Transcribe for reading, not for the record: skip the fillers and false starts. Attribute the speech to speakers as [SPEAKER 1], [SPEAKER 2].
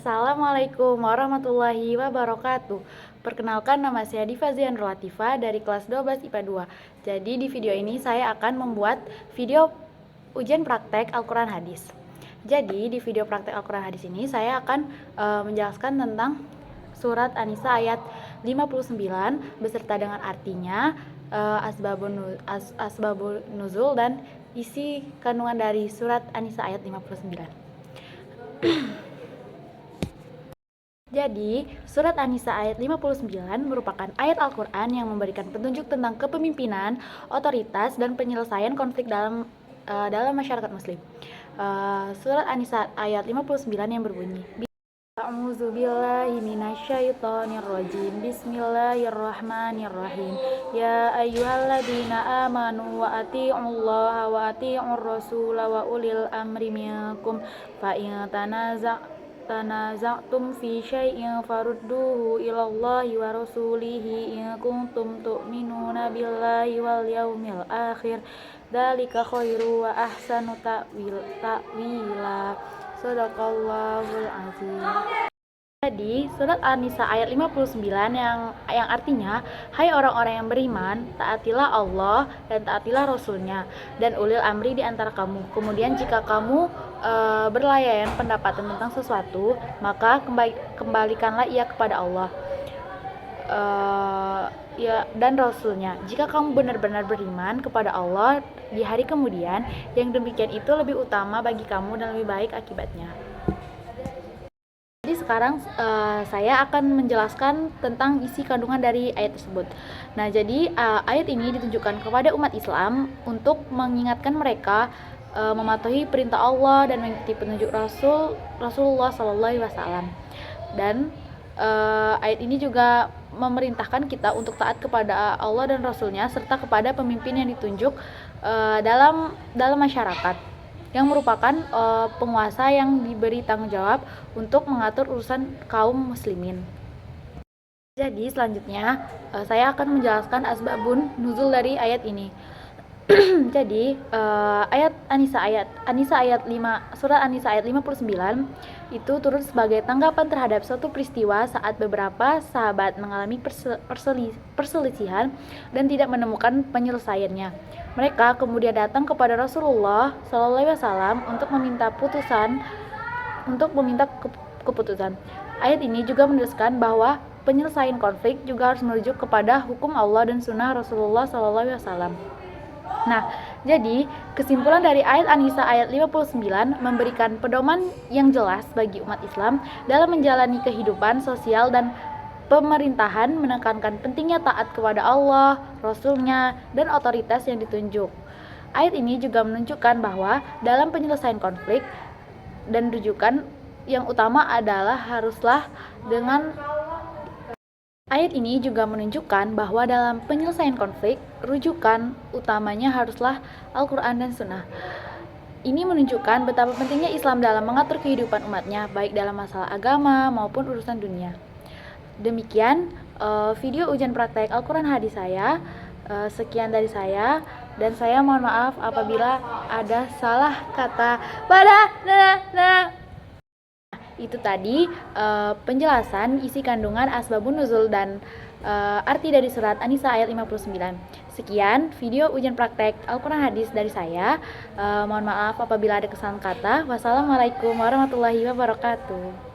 [SPEAKER 1] Assalamualaikum warahmatullahi wabarakatuh. Perkenalkan, nama saya Diva Zianur Latifah dari kelas 12 IPA 2. Jadi di video ini saya akan membuat video ujian praktek Al-Quran Hadis. Jadi di video praktek Al-Quran Hadis ini saya akan menjelaskan tentang surat An-Nisa ayat 59 beserta dengan artinya, asbabun nuzul dan isi kandungan dari surat An-Nisa ayat 59. Jadi, surat An-Nisa ayat 59 merupakan ayat Al-Quran yang memberikan petunjuk tentang kepemimpinan, otoritas, dan penyelesaian konflik dalam masyarakat muslim. Surat An-Nisa ayat 59 yang berbunyi, A'udzubillahi minasyaitonirrajim. Bismillahirrahmanirrahim. Ya ayyuhalladzina amanu wa atii'ullaha wa atii'ur rasula wa ulil amri minkum fa in tanaza'tum fi syai'in farudduhu ilallahi wa rasulihi in kuntum tu'minuna billahi wal yaumil akhir. Dzalika khairu wa ahsanu ta'wila. Shadaqallahul azim. Jadi, surat An-Nisa ayat 59 yang artinya, hai orang-orang yang beriman, taatilah Allah dan taatilah Rasulnya dan ulil amri di antara kamu. Kemudian jika kamu berlayan pendapat tentang sesuatu, maka kembalikanlah ia kepada Allah dan Rasulnya. Jika kamu benar-benar beriman kepada Allah di hari kemudian, yang demikian itu lebih utama bagi kamu dan lebih baik akibatnya. Jadi sekarang saya akan menjelaskan tentang isi kandungan dari ayat tersebut. Nah, jadi ayat ini ditujukan kepada umat Islam untuk mengingatkan mereka mematuhi perintah Allah dan mengikuti petunjuk Rasulullah SAW. Dan ayat ini juga memerintahkan kita untuk taat kepada Allah dan Rasulnya serta kepada pemimpin yang ditunjuk dalam masyarakat, yang merupakan penguasa yang diberi tanggung jawab untuk mengatur urusan kaum muslimin. Jadi selanjutnya saya akan menjelaskan asbabun nuzul dari ayat ini. Jadi ayat An-Nisa ayat 5, surat An-Nisa ayat 59 itu turun sebagai tanggapan terhadap suatu peristiwa saat beberapa sahabat mengalami perselisihan dan tidak menemukan penyelesaiannya. Mereka kemudian datang kepada Rasulullah SAW untuk meminta keputusan. Ayat ini juga menegaskan bahwa penyelesaian konflik juga harus merujuk kepada hukum Allah dan sunnah Rasulullah SAW. Nah, jadi kesimpulan dari ayat An-Nisa ayat 59 memberikan pedoman yang jelas bagi umat Islam dalam menjalani kehidupan sosial dan pemerintahan, menekankan pentingnya taat kepada Allah, Rasulnya, dan otoritas yang ditunjuk. Ayat ini juga menunjukkan bahwa dalam penyelesaian konflik dan rujukan yang utama adalah haruslah dengan Ayat ini juga menunjukkan bahwa dalam penyelesaian konflik, rujukan utamanya haruslah Al-Quran dan Sunnah. Ini menunjukkan betapa pentingnya Islam dalam mengatur kehidupan umatnya, baik dalam masalah agama maupun urusan dunia. Demikian video ujian praktek Al-Quran Hadis saya. Sekian dari saya, dan saya mohon maaf apabila ada salah kata Itu tadi penjelasan isi kandungan asbabun nuzul dan arti dari surat An-Nisa ayat 59. Sekian video ujian praktek Al-Quran Hadis dari saya. Mohon maaf apabila ada kesalahan kata. Wassalamualaikum warahmatullahi wabarakatuh.